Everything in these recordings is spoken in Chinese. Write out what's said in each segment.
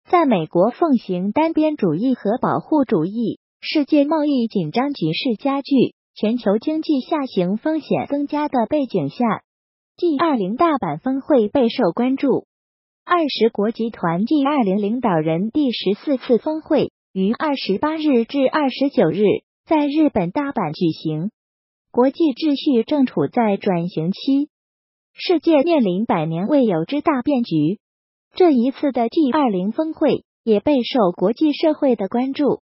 在美国奉行单边主义和保护主义，世界贸易紧张局势加剧，全球经济下行风险增加的背景下， G20 大阪峰会备受关注。20国集团 G20 领导人第14次峰会于28日至29日在日本大阪举行。国际秩序正处在转型期，世界面临100年未有之大变局。这一次的 G20 峰会也备受国际社会的关注。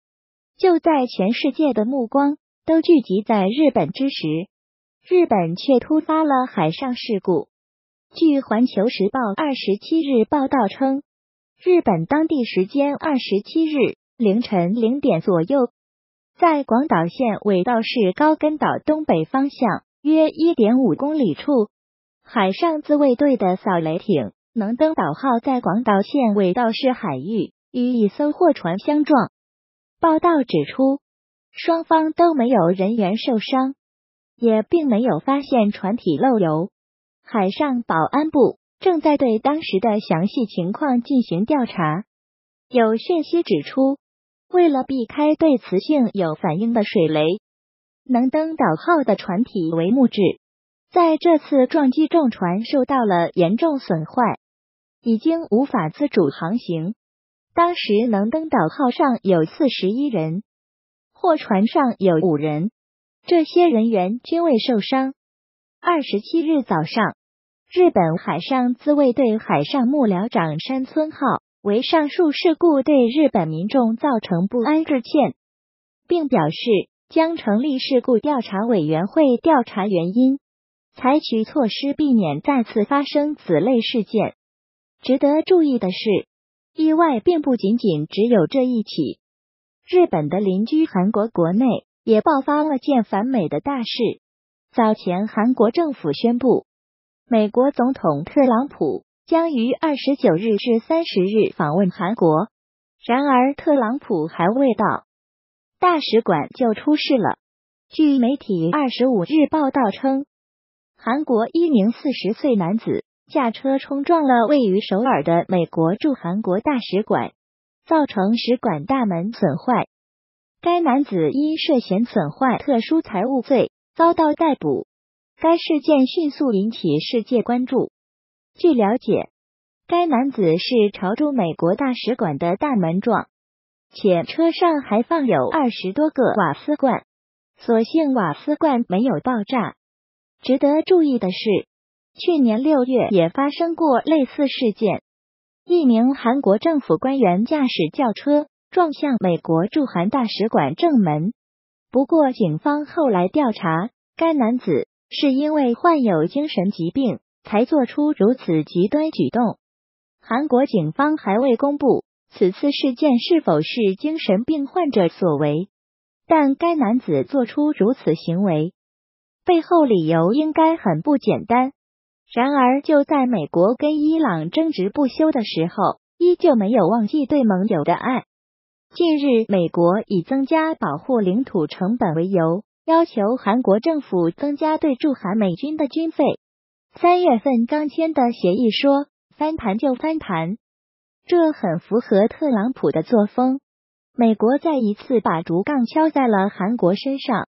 就在全世界的目光都聚集在日本之时，日本却突发了海上事故。据环球时报27日报道称，日本当地时间27日凌晨0点左右，在广岛县尾道市高根岛东北方向约 1.5 公里处，海上自卫队的扫雷艇能登岛号在广岛县尾道市海域与一艘货船相撞。报道指出，双方都没有人员受伤，也并没有发现船体漏油。海上保安部正在对当时的详细情况进行调查。有讯息指出，为了避开对磁性有反应的水雷，能登岛号的船体为木质，在这次撞击中船受到了严重损坏，已经无法自主航行。当时能登岛号上有41人，货船上有5人，这些人员均未受伤。27日早上，日本海上自卫队海上幕僚长山村浩为上述事故对日本民众造成不安致歉，并表示将成立事故调查委员会调查原因，采取措施避免再次发生此类事件。值得注意的是，意外并不仅仅只有这一起，日本的邻居韩国国内也爆发了件反美的大事。早前韩国政府宣布，美国总统特朗普将于29日至30日访问韩国，然而特朗普还未到，大使馆就出事了。据媒体25日报道称，韩国一名40岁男子驾车冲撞了位于首尔的美国驻韩国大使馆，造成使馆大门损坏。该男子因涉嫌损坏特殊财物罪遭到逮捕。该事件迅速引起世界关注。据了解，该男子是朝驻美国大使馆的大门撞，且车上还放有20多个瓦斯罐，所幸瓦斯罐没有爆炸。值得注意的是，去年6月也发生过类似事件，一名韩国政府官员驾驶轿车撞向美国驻韩大使馆正门。不过警方后来调查，该男子是因为患有精神疾病才做出如此极端举动。韩国警方还未公布此次事件是否是精神病患者所为，但该男子做出如此行为，背后理由应该很不简单。然而就在美国跟伊朗争执不休的时候，依旧没有忘记对盟友的爱。近日，美国以增加保护领土成本为由，要求韩国政府增加对驻韩美军的军费。3月份刚签的协议说翻盘就翻盘，这很符合特朗普的作风。美国再一次把竹杠敲在了韩国身上。